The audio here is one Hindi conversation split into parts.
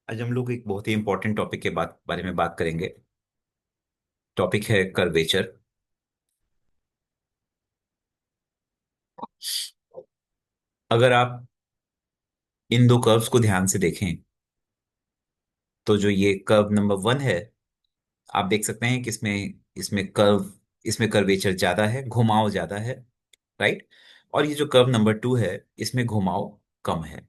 आज हम लोग एक बहुत ही इंपॉर्टेंट टॉपिक के बारे में बात करेंगे। टॉपिक है कर्वेचर। अगर आप इन दो कर्व्स को ध्यान से देखें तो जो ये कर्व नंबर 1 है, आप देख सकते हैं कि इसमें कर्वेचर ज्यादा है, घुमाव ज्यादा है। राइट। और ये जो कर्व नंबर 2 है, इसमें घुमाव कम है।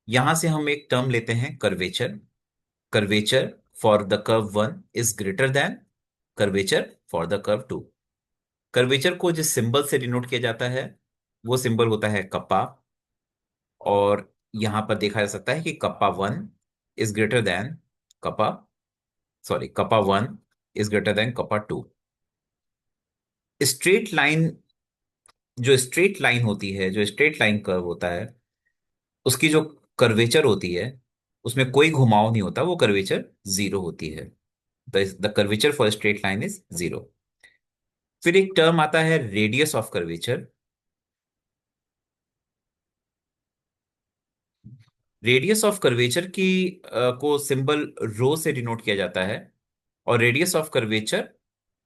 यहां से हम एक टर्म लेते हैं curvature. Curvature for the curve 1 is greater than curvature for the curve 2। Curvature को जिस सिंबल से डिनोट किया जाता है वो सिंबल होता है कप्पा। और यहां पर देखा जा सकता है कि kappa 1 is greater than kappa kappa 1 is greater than kappa 2। Straight line, जो स्ट्रेट लाइन होती है, जो स्ट्रेट लाइन कर्व होता है, उसकी जो कर्वेचर होती है उसमें कोई घुमाव नहीं होता, वो कर्वेचर जीरो होती है। The curvature for straight line is zero. फिर एक टर्म आता है radius of curvature. Radius of curvature को सिंबल रो से डिनोट किया जाता है। और रेडियस ऑफ कर्वेचर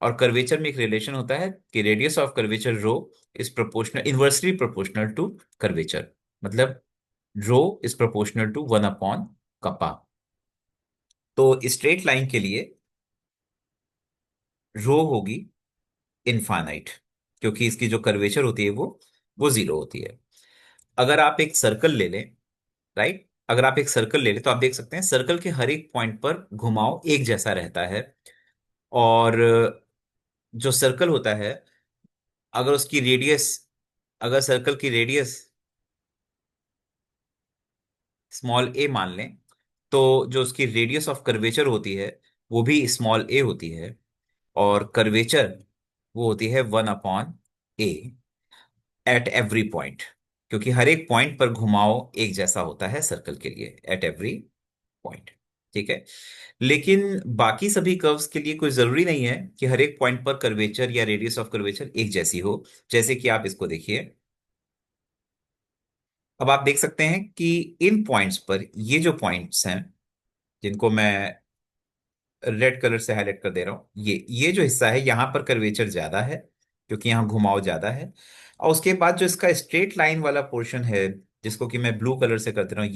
और कर्वेचर में एक रिलेशन होता है कि radius of curvature rho is proportional, inversely proportional to curvature. मतलब रो इज प्रोपोर्शनल टू 1/कपा। तो स्ट्रेट लाइन के लिए रो होगी इनफाइनाइट, क्योंकि इसकी जो कर्वेचर होती है वो जीरो होती है। अगर आप एक सर्कल ले लें, राइट, अगर आप एक सर्कल ले लें तो आप देख सकते हैं सर्कल के हर एक पॉइंट पर घुमाव एक जैसा रहता है। और जो सर्कल होता है, अगर उसकी रेडियस, अगर सर्कल की रेडियस स्मॉल ए मान लें, तो जो उसकी रेडियस ऑफ कर्वेचर होती है वो भी स्मॉल ए होती है। और कर्वेचर वो होती है 1/ए एट एवरी पॉइंट, क्योंकि हर एक पॉइंट पर घुमाव एक जैसा होता है सर्कल के लिए, एट एवरी पॉइंट। ठीक है। लेकिन बाकी सभी कर्व्स के लिए कोई जरूरी नहीं है कि हर एक पॉइंट पर कर्वेचर या रेडियस ऑफ कर्वेचर एक जैसी हो। जैसे कि आप इसको देखिए, अब आप देख सकते हैं कि इन पॉइंट्स पर, ये जो पॉइंट्स हैं जिनको मैं रेड कलर से हाईलाइट कर दे रहा हूं, ये जो हिस्सा है यहां पर कर्वेचर ज्यादा है क्योंकि यहाँ घुमाव ज्यादा है। और उसके बाद जो इसका स्ट्रेट लाइन वाला पोर्शन है, जिसको कि मैं ब्लू कलर से कर दे रहा हूँ,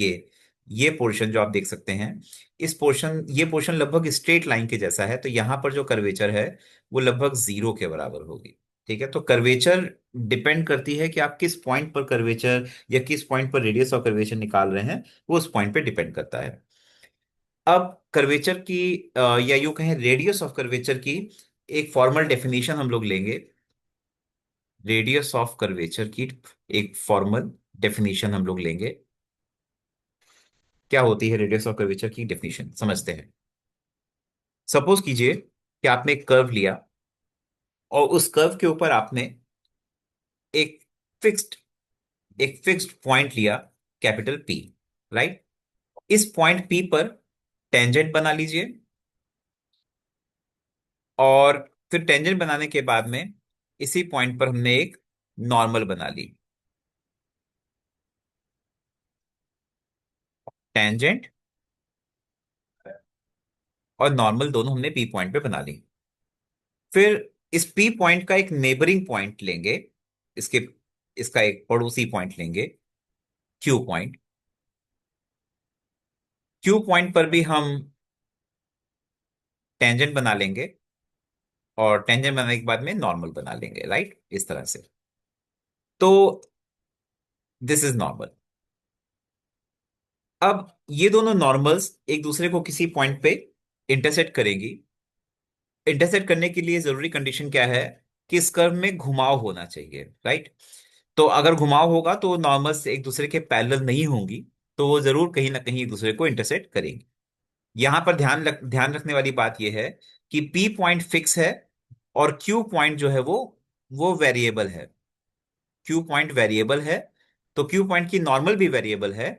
ये पोर्शन जो आप देख सकते हैं, ये पोर्शन लगभग स्ट्रेट लाइन के जैसा है। तो यहाँ पर जो कर्वेचर है वो लगभग जीरो के बराबर होगी। ठीक है। तो कर्वेचर डिपेंड करती है कि आप किस पॉइंट पर कर्वेचर या किस पॉइंट पर रेडियस ऑफ कर्वेचर निकाल रहे हैं, वो उस पॉइंट पे डिपेंड करता है। अब कर्वेचर की या यूं कहें रेडियस ऑफ कर्वेचर की एक फॉर्मल डेफिनेशन हम लोग लेंगे। रेडियस ऑफ कर्वेचर की एक फॉर्मल डेफिनेशन हम लोग लेंगे। क्या होती है रेडियस ऑफ कर्वेचर की डेफिनेशन, समझते हैं। सपोज कीजिए कि आपने एक कर्व लिया और उस कर्व के ऊपर आपने एक फिक्स्ड एक फिक्स्ड पॉइंट लिया, कैपिटल पी। राइट। इस पॉइंट पी पर टेंजेंट बना लीजिए। और फिर टेंजेंट बनाने के बाद में इसी पॉइंट पर हमने एक नॉर्मल बना ली। टेंजेंट और नॉर्मल दोनों हमने पी पॉइंट पे बना ली। फिर इस पी पॉइंट का एक नेबरिंग पॉइंट लेंगे, इसके इसका एक पड़ोसी पॉइंट लेंगे, क्यू पॉइंट। क्यू पॉइंट पर भी हम टेंजेंट बना लेंगे और टेंजेंट बनाने के बाद में नॉर्मल बना लेंगे। राइट, इस तरह से। तो दिस इज नॉर्मल। अब ये दोनों नॉर्मल्स एक दूसरे को किसी पॉइंट पे इंटरसेक्ट करेंगी। इंटरसेक्ट करने के लिए जरूरी कंडीशन क्या है कि इस कर्व में घुमाव होना चाहिए। राइट। तो अगर घुमाव होगा तो नॉर्मल्स एक दूसरे के पैरेलल नहीं होंगी, तो वो जरूर कहीं ना कहीं एक दूसरे को इंटरसेक्ट करेंगी। यहां पर ध्यान रखने वाली बात यह है कि पी पॉइंट फिक्स है और क्यू पॉइंट जो है वो वेरिएबल है। क्यू पॉइंट वेरिएबल है, तो क्यू पॉइंट की नॉर्मल भी वेरिएबल है,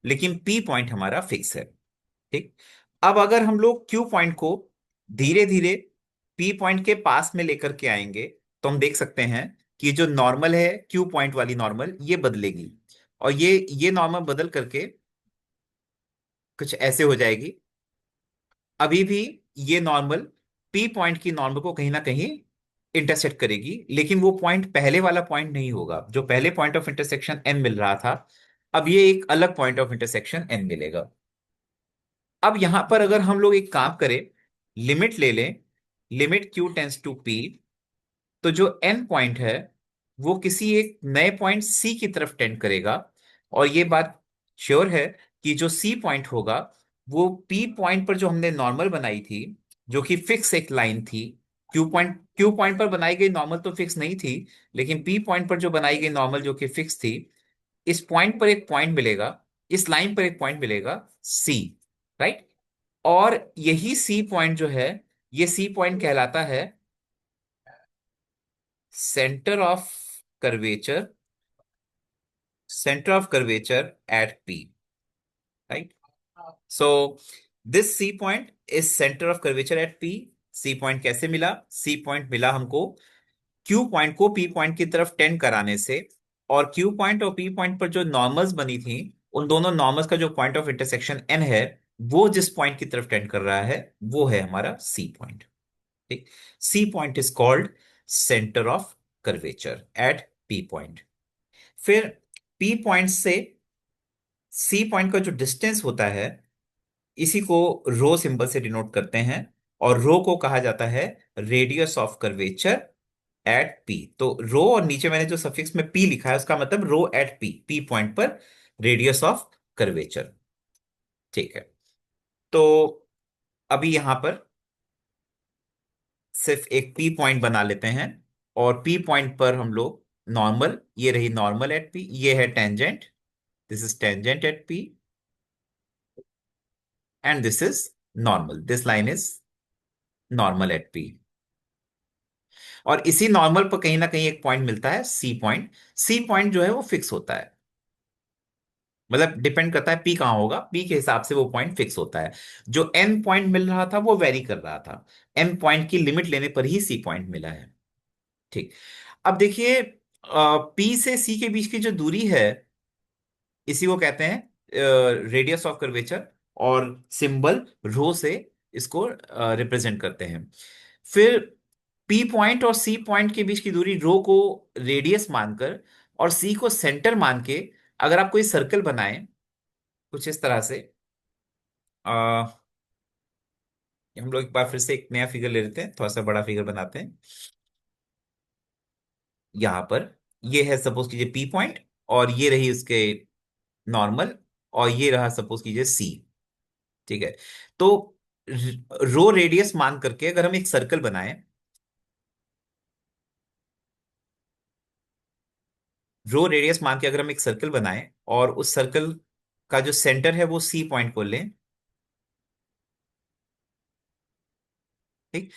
लेकिन पी पॉइंट हमारा फिक्स है। ठीक। अब अगर हम लोग क्यू पॉइंट को धीरे धीरे पी पॉइंट के पास में लेकर के आएंगे तो हम देख सकते हैं कि जो नॉर्मल है, क्यू पॉइंट वाली नॉर्मल, ये बदलेगी। और ये नॉर्मल बदल करके कुछ ऐसे हो जाएगी। अभी भी ये नॉर्मल पी पॉइंट की नॉर्मल को कहीं ना कहीं इंटरसेक्ट करेगी, लेकिन वो पॉइंट पहले वाला पॉइंट नहीं होगा। जो पहले पॉइंट ऑफ इंटरसेक्शन एन मिल रहा था, अब ये एक अलग पॉइंट ऑफ इंटरसेक्शन एन मिलेगा। अब यहां पर अगर हम लोग एक काम करें, लिमिट ले लें, limit Q tends to P, तो जो एन पॉइंट है वो किसी एक नए पॉइंट सी की तरफ टेंड करेगा। और ये बात श्योर है कि जो सी पॉइंट होगा वो पी पॉइंट पर जो हमने नॉर्मल बनाई थी, जो कि फिक्स एक लाइन थी। क्यू पॉइंट पर बनाई गई नॉर्मल तो फिक्स नहीं थी, लेकिन पी पॉइंट पर जो बनाई गई नॉर्मल जो कि फिक्स थी, इस पॉइंट पर एक पॉइंट मिलेगा, इस लाइन पर एक पॉइंट मिलेगा सी, राइट। और यही सी पॉइंट जो है, ये सी पॉइंट कहलाता है centre of curvature, centre of curvature at P, right. So this C point is centre of curvature at P. C point कैसे मिला? सी पॉइंट मिला हमको क्यू पॉइंट को पी पॉइंट की तरफ टेंड कराने से। और क्यू पॉइंट और पी पॉइंट पर जो नॉर्मल्स बनी थी, उन दोनों नॉर्मल्स का जो पॉइंट ऑफ इंटरसेक्शन एन है, वो जिस पॉइंट की तरफ टेंड कर रहा है वो है हमारा सी पॉइंट। ठीक। C point is called centre of curvature at P point. फिर पी पॉइंट से सी पॉइंट का जो डिस्टेंस होता है, इसी को रो सिंबल से डिनोट करते हैं। और रो को कहा जाता है radius of curvature at P. तो रो और नीचे मैंने जो सफिक्स में पी लिखा है उसका मतलब रो एट पी, पी पॉइंट पर रेडियस ऑफ कर्वेचर। ठीक है। तो अभी यहां पर सिर्फ एक पी पॉइंट बना लेते हैं, और पी पॉइंट पर हम लोग नॉर्मल, ये रही नॉर्मल एट पी, ये है tangent, this is tangent at P, and this is normal, this line is normal at P. और इसी नॉर्मल पर कहीं ना कहीं एक पॉइंट मिलता है सी पॉइंट। सी पॉइंट जो है वो फिक्स होता है, मतलब डिपेंड करता है पी कहाँ होगा, पी के हिसाब से वो पॉइंट फिक्स होता है। जो एन पॉइंट मिल रहा था वो वेरी कर रहा था, एन पॉइंट की लिमिट लेने पर ही सी पॉइंट मिला है। ठीक। अब देखिए, पी से सी के बीच की जो दूरी है, इसी को कहते हैं रेडियस ऑफ कर्वेचर, और सिंबल रो से इसको रिप्रेजेंट करते हैं। फिर पी पॉइंट और सी पॉइंट के बीच की दूरी रो को रेडियस मानकर और सी को सेंटर मान के, अगर आप कोई सर्कल बनाएं कुछ इस तरह से, आ, हम लोग एक बार फिर से एक नया फिगर ले लेते हैं, थोड़ा सा बड़ा फिगर बनाते हैं। यहां पर ये है सपोज कीजिए पी पॉइंट, और ये रही उसके नॉर्मल, और ये रहा सपोज कीजिए सी। ठीक है। तो रो रेडियस मान करके अगर हम एक सर्कल बनाएं, रो रेडियस मान के अगर हम एक सर्कल बनाएं, और उस सर्कल का जो सेंटर है वो सी पॉइंट को लें। ठीक।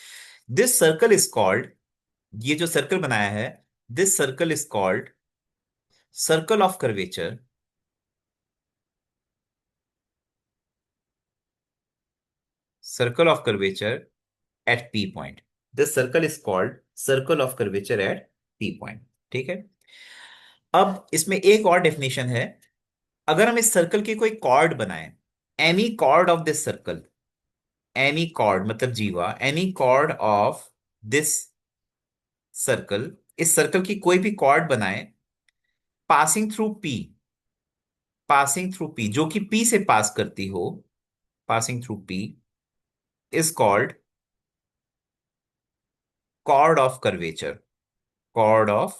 दिस सर्कल इज कॉल्ड, ये जो सर्कल बनाया है, this circle is called circle of curvature, circle of curvature at P point. This circle is called circle of curvature at P point. ठीक है। अब इसमें एक और डेफिनेशन है। अगर हम इस सर्कल की कोई कॉर्ड बनाएं, any chord of this circle, any chord मतलब जीवा, any chord of this circle, इस सर्कल की कोई भी कॉर्ड बनाएं passing through P, passing through P जो कि पी से पास करती हो, passing through P is called chord of curvature, chord of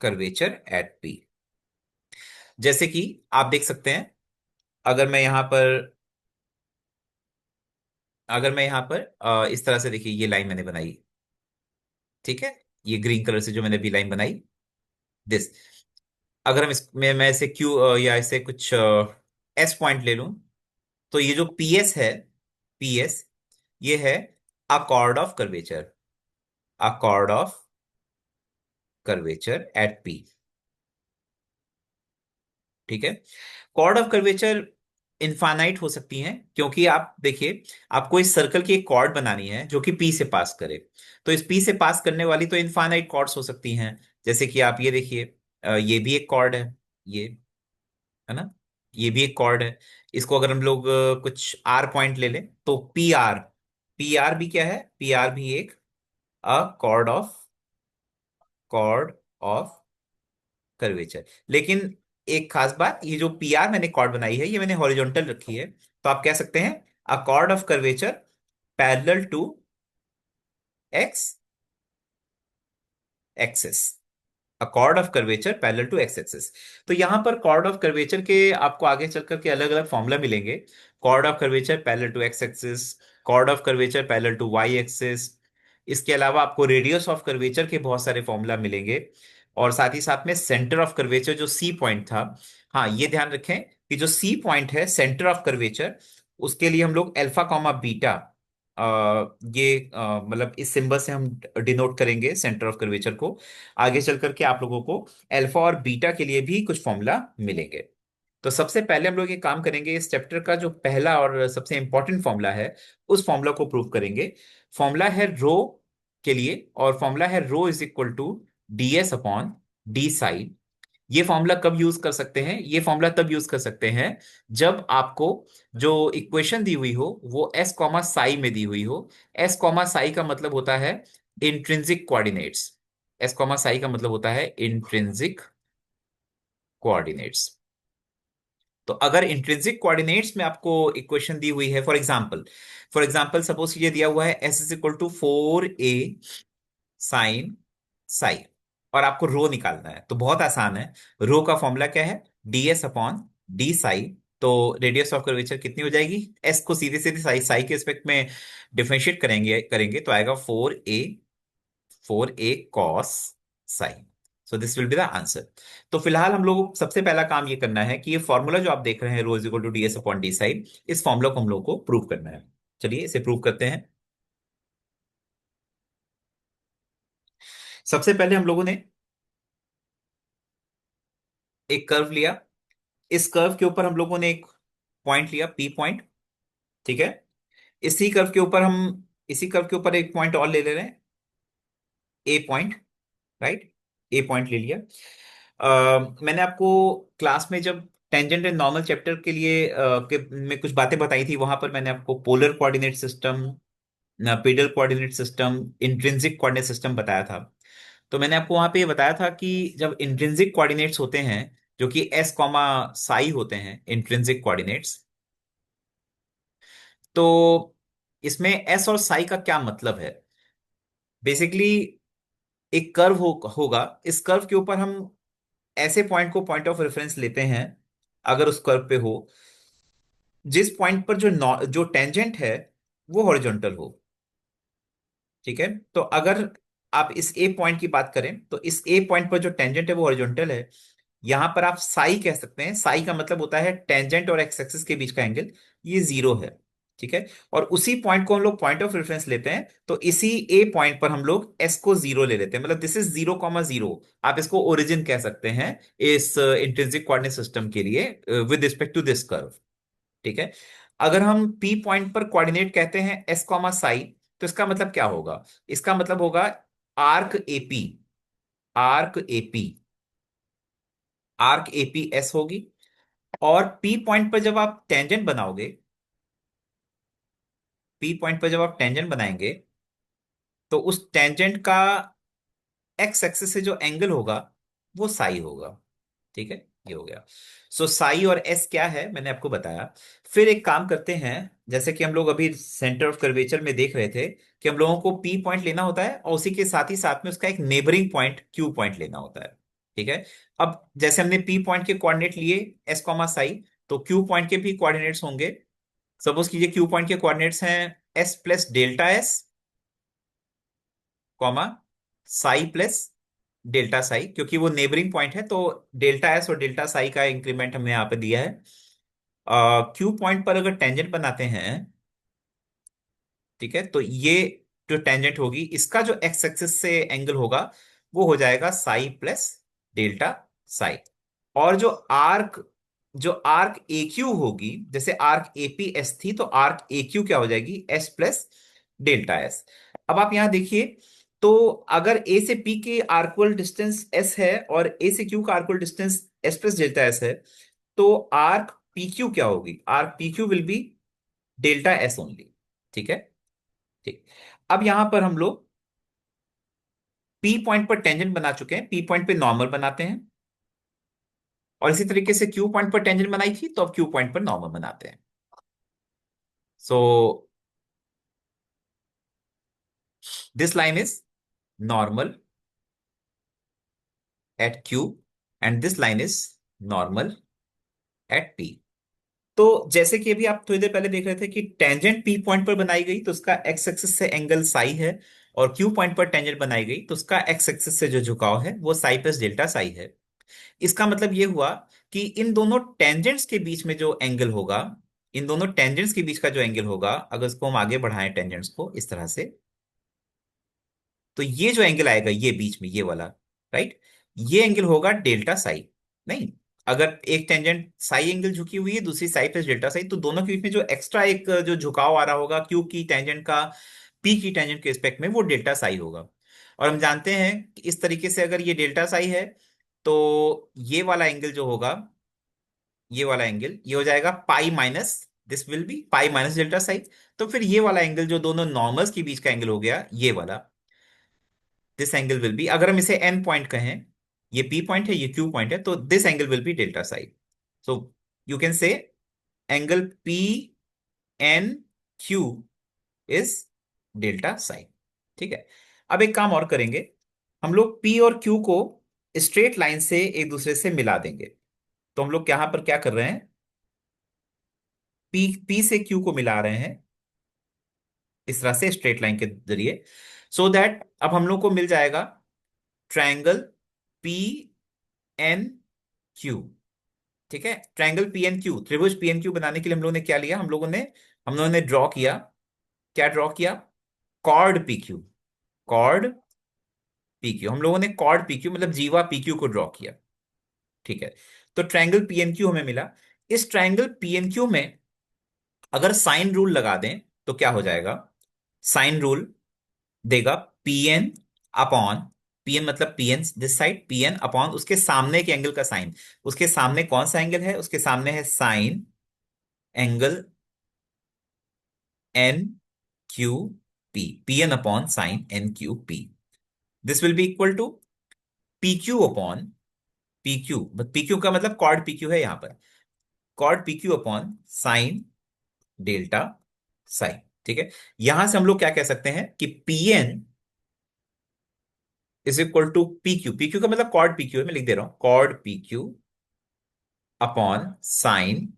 curvature at P. जैसे कि आप देख सकते हैं, अगर मैं यहां पर, अगर मैं यहां पर इस तरह से देखिए, ये लाइन मैंने बनाई, ठीक है, ये ग्रीन कलर से जो मैंने भी लाइन बनाई, दिस, अगर हम इसमें मैं इसे क्यू या इसे कुछ एस पॉइंट ले लूं, तो ये जो पी एस है, पी एस, ये है अ chord of curvature, a chord of curvature at P. ठीक है। कॉर्ड ऑफ कर्वेचर इनफाइनाइट हो सकती हैं, क्योंकि आप देखिए, आपको इस सर्कल की एक कॉर्ड बनानी है जो कि पी से पास करे। तो इस पी से पास करने वाली तो इनफाइनाइट कॉर्ड्स हो सकती हैं। जैसे कि आप ये देखिए, ये भी एक कॉर्ड है, ये है ना, ये भी एक कॉर्ड है। इसको अगर हम लोग कुछ आर पॉइंट ले लें तो पी आर, पी आर भी क्या है, पी आर भी एक a chord of, chord of curvature. लेकिन एक खास बात, ये जो पी आर मैंने कॉर्ड बनाई है ये मैंने हॉरिजॉन्टल रखी है, तो आप कह सकते हैं a chord of curvature parallel to x axis, a chord of curvature parallel to x axis. तो यहां पर कॉर्ड ऑफ कर्वेचर के आपको आगे चल करके अलग अलग फॉर्मूला मिलेंगे। Chord of curvature parallel to x axis, chord of curvature parallel to y axis. इसके अलावा आपको रेडियस ऑफ कर्वेचर के बहुत सारे फॉर्मूला मिलेंगे, और साथ ही साथ में सेंटर ऑफ कर्वेचर जो सी पॉइंट था। हाँ, ये ध्यान रखें कि जो सी पॉइंट है सेंटर ऑफ कर्वेचर, उसके लिए हम लोग अल्फा कॉमा बीटा, ये मतलब इस सिंबल से हम डिनोट करेंगे सेंटर ऑफ कर्वेचर को। आगे चल करके आप लोगों को अल्फा और बीटा के लिए भी कुछ फॉर्मूला मिलेंगे। तो सबसे पहले हम लोग ये काम करेंगे, इस चैप्टर का जो पहला और सबसे इंपॉर्टेंट फॉर्मूला है उस फॉर्मूला को प्रूव करेंगे। फॉर्मूला है रो के लिए, और फॉर्मूला है rho is equal to D S upon D psi. ये फॉर्मूला कब यूज कर सकते हैं, ये फॉर्मूला तब यूज कर सकते हैं जब आपको जो इक्वेशन दी हुई हो वो एस कॉमा साई में दी हुई हो। एस कॉमा साई का मतलब होता है intrinsic coordinates, S comma Sai का मतलब होता है इंट्रिंसिक कोऑर्डिनेट्स। तो अगर इंट्रिंसिक कोऑर्डिनेट्स में आपको इक्वेशन दी हुई है, फॉर एग्जांपल सपोज ये दिया हुआ है S is equal to 4a sine psi, और आपको रो निकालना है, तो बहुत आसान है। रो का फॉर्मूला क्या है, D S upon D Sai. तो रेडियस ऑफ कर्वेचर कितनी हो जाएगी, एस को सीधे सीधे साई साई के रिस्पेक्ट में डिफरेंशिएट करेंगे करेंगे तो आएगा 4a cos psi. So this will be the answer. तो फिलहाल हम लोग सबसे पहला काम ये करना है कि ये फॉर्मूला जो आप देख रहे हैं rho is equal to D S upon D psi, इस फॉर्मूला को हम लोग को प्रूव करना है। चलिए इसे प्रूव करते हैं। सबसे पहले हम लोगों ने एक कर्व लिया, इस कर्व के ऊपर हम लोगों ने एक पॉइंट लिया पी पॉइंट, ठीक है। इसी कर्व के ऊपर हम, इसी कर्व के ऊपर एक पॉइंट और ले ले रहे हैं, ए पॉइंट, राइट, ए पॉइंट ले लिया। मैंने आपको क्लास में जब टेंजेंट एंड नॉर्मल चैप्टर के लिए में कुछ बातें बताई थी, वहां पर मैंने आपको polar coordinate system, pedal coordinate system, intrinsic coordinate system बताया था। तो मैंने आपको वहां पे ये बताया था कि जब इंट्रिंसिक कोऑर्डिनेट्स होते हैं जो कि एस कॉमा साई होते हैं इंट्रिंसिक कोऑर्डिनेट्स, तो इसमें एस और साई का क्या मतलब है। बेसिकली एक कर्व होगा, इस कर्व के ऊपर हम ऐसे पॉइंट को पॉइंट ऑफ रेफरेंस लेते हैं, अगर उस कर्व पे हो जिस पॉइंट पर जो टेंजेंट है वो हॉरिजॉन्टल हो, ठीक है। तो अगर आप इस ए पॉइंट की बात करें तो इस ए पॉइंट पर जो टेंजेंट है वो हॉरिजॉन्टल है, यहां पर आप साई कह सकते हैं। साई का मतलब होता है टेंजेंट और एक्स एक्सिस के बीच का एंगल, ये जीरो है, ठीक है। और उसी पॉइंट को हम लोग पॉइंट ऑफ रेफरेंस लेते हैं, तो इसी ए पॉइंट पर हम लोग एस को जीरो ले लेते हैं, मतलब दिस इज 0,0। आप इसको ओरिजिन कह सकते हैं इस इंट्रिंसिक कोऑर्डिनेट सिस्टम के लिए with respect to this curve, ठीक है। अगर हम पी पॉइंट पर कोऑर्डिनेट कहते हैं एस कॉमा साई, तो इसका मतलब क्या होगा, इसका मतलब होगा arc AP, arc AP, arc AP S होगी। और पी पॉइंट पर जब आप टेंजेंट बनाओगे, पी पॉइंट पर जब आप टेंजेंट बनाएंगे तो उस टेंजेंट का एक्स एक्सिस से जो एंगल होगा वो साई होगा, ठीक है। ये हो गया। सो साई और एस क्या है मैंने आपको बताया। फिर एक काम करते हैं, जैसे कि हम लोग अभी सेंटर ऑफ कर्वेचर में देख रहे थे कि हम लोगों को पी पॉइंट लेना होता है और उसी के साथ ही साथ में उसका एक नेबरिंग पॉइंट क्यू पॉइंट लेना होता है, ठीक है। अब जैसे हमने पी पॉइंट के कोऑर्डिनेट लिए एस कॉमा साई, तो क्यू पॉइंट के भी कोऑर्डिनेट्स होंगे। सपोज कीजिए क्यू पॉइंट के कोऑर्डिनेट्स हैं S plus delta S comma Sai plus delta Sai, क्योंकि वो नेबरिंग पॉइंट है तो डेल्टा एस और डेल्टा साई का इंक्रीमेंट हमने यहाँ पे दिया है। क्यू पॉइंट पर अगर टेंजेंट बनाते हैं, ठीक है, तो ये जो टेंजेंट होगी इसका जो एक्स एक्सिस से एंगल होगा वो हो जाएगा साई प्लस डेल्टा साई। और जो आर्क ए क्यू होगी, जैसे आर्क एपी एस थी, तो आर्क ए क्यू क्या हो जाएगी, एस प्लस डेल्टा एस। अब आप यहां देखिए, तो अगर ए से पी की आर्कुअल डिस्टेंस एस है और ए से क्यू का आर्कुअल distance S plus delta S है, तो आर्क पी क्यू क्या होगी? Arc P Q will be delta S only. ठीक है। ठीक। अब यहां पर हम लोग पी पॉइंट पर टेंजेंट बना चुके हैं, पी पॉइंट पे नॉर्मल बनाते हैं, और इसी तरीके से क्यू पॉइंट पर टेंजेंट बनाई थी, तो अब क्यू पॉइंट पर नॉर्मल बनाते हैं। So this line is normal at Q and this line is normal at P. तो जैसे कि अभी आप थोड़ी देर पहले देख रहे थे कि टेंजेंट पी पॉइंट पर बनाई गई तो उसका एक्स एक्सिस से एंगल साई है, और क्यू पॉइंट पर टेंजेंट बनाई गई तो उसका एक्स एक्सिस से जो झुकाव है वो साई प्लस डेल्टा साई है। इसका मतलब ये हुआ कि इन दोनों टेंजेंट्स के बीच में जो एंगल होगा, इन दोनों टेंजेंट्स के बीच का जो एंगल होगा, अगर इसको हम आगे बढ़ाएं टेंजेंट्स को इस तरह से, तो ये जो एंगल आएगा ये बीच में ये वाला, राइट, ये एंगल होगा डेल्टा साई। नहीं, अगर एक टेंजेंट साई एंगल झुकी हुई है, दूसरी साई प्लस डेल्टा साई, तो दोनों के बीच में जो एक्स्ट्रा एक जो झुकाव आ रहा होगा क्यू की टेंजेंट का पी की टेंजेंट के रिस्पेक्ट में, वो डेल्टा साई होगा। और हम जानते हैं कि इस तरीके से अगर ये डेल्टा साई है, तो ये वाला एंगल जो होगा, ये वाला एंगल ये हो जाएगा pi minus, this will B pi minus delta Sai. तो फिर ये वाला एंगल जो दोनों नॉर्मल्स के बीच का एंगल हो गया ये वाला, दिस एंगल विल बी, अगर हम इसे एन पॉइंट कहें, ये पी पॉइंट है ये क्यू पॉइंट है, तो this angle will be delta psi. So you can say angle P N Q is delta psi. ठीक है। अब एक काम और करेंगे, हम लोग पी और क्यू को स्ट्रेट लाइन से एक दूसरे से मिला देंगे। तो हम लोग यहां पर क्या कर रहे हैं, पी पी से क्यू को मिला रहे हैं इस तरह से स्ट्रेट लाइन के जरिए, सो दैट अब हम लोग को मिल जाएगा ट्रायंगल पी एन क्यू। ठीक है, ट्रायंगल पी एन क्यू, त्रिभुज पी एन क्यू बनाने के लिए हम लोगों ने क्या लिया, हम लोगों ने ड्रॉ किया, क्या ड्रॉ किया, chord P Q, chord P Q, हम लोगों ने कॉर्ड पी क्यू मतलब जीवा पी क्यू को ड्रॉ किया। ठीक है। तो ट्रायंगल पी एन क्यू हमें मिला। इस ट्रायंगल पी एन क्यू में अगर साइन रूल लगा दें तो क्या हो जाएगा, साइन रूल देगा P N upon, P N मतलब P N this side, P N upon उसके सामने के एंगल का साइन। उसके सामने कौन सा एंगल है, उसके सामने है sine angle N Q P N upon sine N Q P. This will be equal to P Q upon P Q, P Q का मतलब कॉर्ड पी क्यू है यहां पर, chord P Q upon sine delta sine. ठीक है। यहां से हम लोग क्या कह सकते हैं कि P N is equal to P Q, P Q का मतलब कॉर्ड पी क्यू है, मैं लिख दे रहा हूं chord P Q upon sine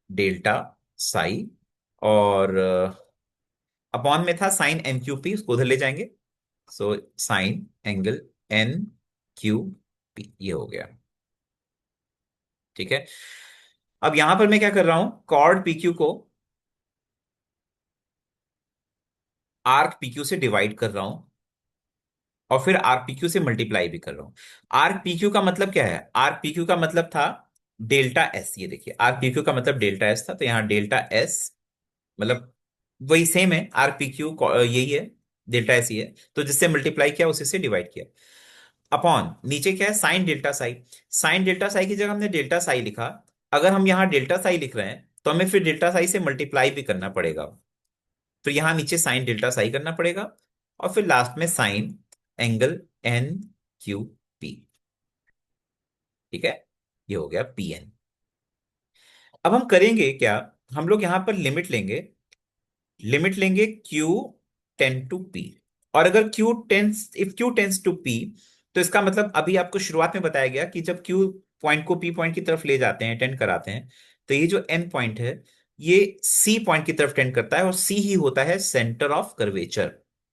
delta psi, और अपॉन में था साइन एन क्यू पी, उसको उधर ले जाएंगे, so sine angle N Q P, ये हो गया। ठीक है। अब यहां पर मैं क्या कर रहा हूं, कॉर्ड पी क्यू को आर्क पी क्यू से डिवाइड कर रहा हूं, और फिर आरपीक्यू से मल्टीप्लाई भी कर रहा हूं। आरपीक्यू का मतलब क्या है, आरपीक्यू का मतलब था डेल्टा एस, ये देखिए आरपीक्यू का मतलब डेल्टा एस था, तो यहाँ डेल्टा एस मतलब वही सेम है, आरपीक्यू यही है, डेल्टा एस ही है, तो जिससे मल्टीप्लाई किया उसी से डिवाइड किया, अपॉन नीचे क्या है sign delta Sai. Sign delta Sai की जगह हमने डेल्टा साई लिखा, अगर हम यहाँ डेल्टा साई लिख रहे हैं तो हमें फिर डेल्टा साई से मल्टीप्लाई भी करना पड़ेगा, तो यहां नीचे साइन डेल्टा साई करना पड़ेगा, और फिर लास्ट में sine angle N Q P. ठीक है, ये हो गया पी एन। अब हम करेंगे क्या, हम लोग यहां पर लिमिट लेंगे क्यू टेन टू पी, और अगर क्यू टेंस टू पी, तो इसका मतलब अभी आपको शुरुआत में बताया गया कि जब क्यू पॉइंट को पी पॉइंट की तरफ ले जाते हैं, टेंड कराते हैं, तो ये जो एन पॉइंट है ये सी पॉइंट की तरफ टेंड करता है, और सी ही होता है सेंटर ऑफ कर्वेचर,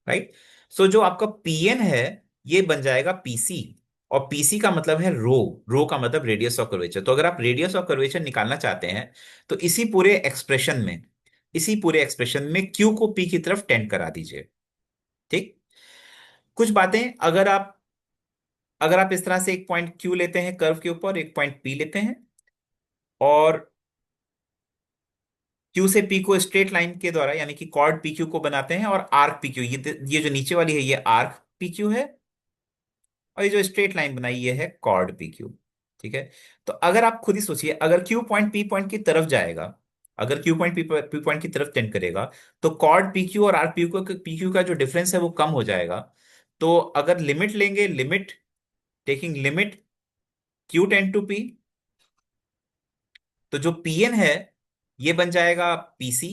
राइट। सो जो आपका पीएन है ये बन जाएगा पीसी, और पीसी का मतलब है रो, रो का मतलब रेडियस ऑफ कर्वेचर। तो अगर आप रेडियस ऑफ कर्वेचर निकालना चाहते हैं तो इसी पूरे एक्सप्रेशन में क्यू को पी की तरफ टेंड करा दीजिए। ठीक। कुछ बातें, अगर आप इस तरह से एक पॉइंट क्यू लेते हैं कर्व के ऊपर, एक पॉइंट पी लेते हैं, और क्यू से पी को स्ट्रेट लाइन के द्वारा यानी कि कॉर्ड पी क्यू को बनाते हैं, और आर्क पी क्यू, ये जो नीचे वाली है ये आर्क पी क्यू है, और ये जो स्ट्रेट लाइन बनाई ये है कॉर्ड पी क्यू। ठीक है। तो अगर आप खुद ही सोचिए, अगर क्यू पॉइंट पी पॉइंट की तरफ जाएगा, अगर क्यू पॉइंट पी पॉइंट की तरफ टेंड करेगा, तो कॉर्ड पी क्यू और आर पी क्यू का जो डिफरेंस है वो कम हो जाएगा। तो अगर लिमिट लेंगे, limit taking limit Q tend to P, तो जो पीएन है ये बन जाएगा पीसी।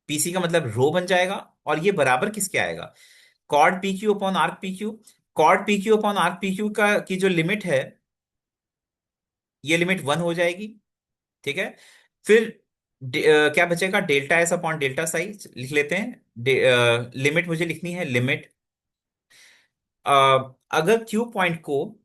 पीसी का मतलब रो बन जाएगा, और ये बराबर किसके आएगा, chord P Q upon arc P Q. Chord P Q upon arc P Q का की जो लिमिट है, ये लिमिट वन हो जाएगी। ठीक है। फिर क्या बचेगा, delta S upon delta size लिख लेते हैं। लिमिट मुझे लिखनी है, लिमिट अगर क्यू पॉइंट को,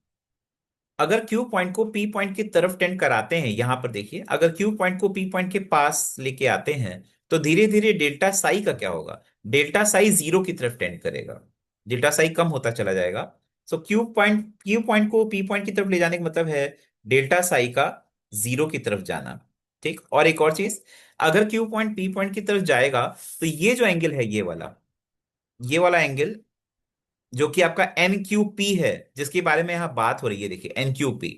अगर क्यू पॉइंट को पी पॉइंट की तरफ टेंड कराते हैं, यहां पर देखिए, अगर क्यू पॉइंट को पी पॉइंट के पास लेके आते हैं, तो धीरे धीरे डेल्टा साई का क्या होगा, डेल्टा साई जीरो की तरफ टेंड करेगा, डेल्टा साई कम होता चला जाएगा। सो क्यू पॉइंट को पी पॉइंट की तरफ ले जाने का मतलब है डेल्टा साई का जीरो की तरफ जाना। ठीक। और एक और चीज, अगर क्यू पॉइंट पी पॉइंट की तरफ जाएगा, तो ये जो एंगल है, ये वाला एंगल जो कि आपका एन क्यू पी है, जिसके बारे में यहां बात हो रही है, देखिए एन क्यू पी,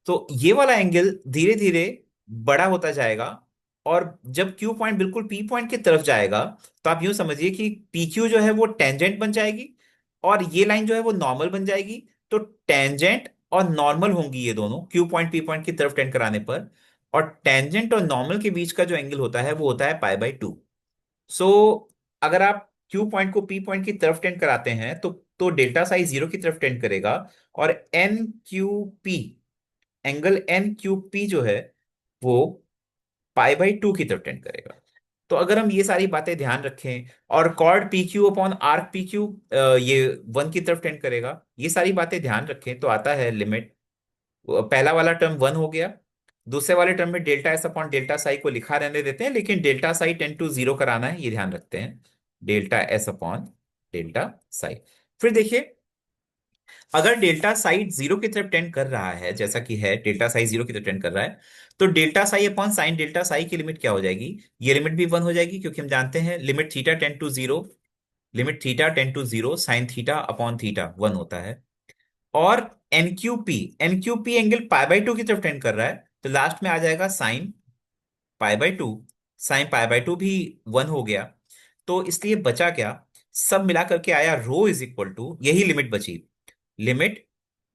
तो ये वाला एंगल धीरे धीरे बड़ा होता जाएगा। और जब क्यू पॉइंट बिल्कुल पी पॉइंट की तरफ जाएगा, तो आप यूं समझिए कि पी क्यू जो है वो टेंजेंट बन जाएगी, और ये लाइन जो है वो नॉर्मल बन जाएगी। तो टेंजेंट और नॉर्मल होंगी ये दोनों क्यू पॉइंट पी पॉइंट की तरफ टेंड कराने पर, और टेंजेंट और नॉर्मल के बीच का जो एंगल होता है वो होता है पाई बाई टू। सो अगर आप क्यू पॉइंट को पी पॉइंट की तरफ टेंड कराते हैं, तो डेल्टा साइज जीरो की तरफ टेंड करेगा, और N Q P, angle N Q P जो है वो पाई बाई टू की तरफ टेंड करेगा। तो अगर हम ये सारी बातें ध्यान रखें, और chord P Q upon arc P Q ये वन की तरफ टेंड करेगा, ये सारी बातें ध्यान रखें, तो आता है लिमिट, पहला वाला टर्म वन हो गया। दूसरे वाले टर्म में delta S upon delta psi को लिखा रहने देते हैं, लेकिन delta psi tend to zero कराना है, ये ध्यान रखते हैं, delta S upon delta psi. फिर देखिए, अगर डेल्टा साई जीरो की तरफ टेंड कर रहा है, जैसा कि है डेल्टा साई जीरो की तरफ टेंड कर रहा है, तो delta psi upon sine delta Sai की लिमिट क्या हो जाएगी, ये लिमिट भी वन हो जाएगी, क्योंकि हम जानते हैं limit theta tend to zero, limit theta tend to zero sine theta upon theta one होता है। और NQP angle pi by two की तरफ टेंड कर रहा है, तो लास्ट में आ जाएगा sine pi by to. Sine pi by to भी वन हो गया। तो इसलिए बचा क्या, सब मिला करके आया रो इज इक्वल टू, यही लिमिट बची, limit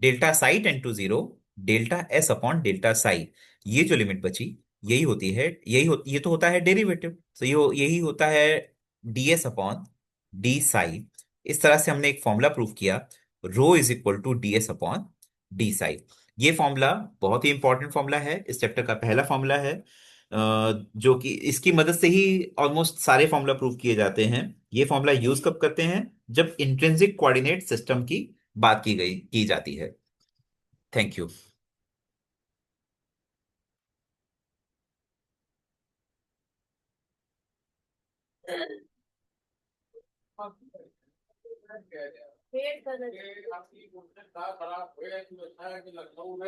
delta psi tend to zero, delta S upon delta psi. ये जो लिमिट बची, यही होती है, ये तो होता है डेरिवेटिव, तो यही होता है डीएस अपॉन डी साई। इस तरह से हमने एक फॉर्मूला प्रूव किया, rho is equal to D S upon D psi. ये फॉर्मूला बहुत ही इंपॉर्टेंट फॉर्मूला है, इस चैप्टर का पहला फॉर्मूला है, जो कि इसकी मदद से ही ऑलमोस्ट सारे फॉर्मूला प्रूव किए जाते हैं। ये फॉर्मूला यूज कब करते हैं, जब इंट्रिंसिक कोऑर्डिनेट सिस्टम की बात की जाती है। Thank you.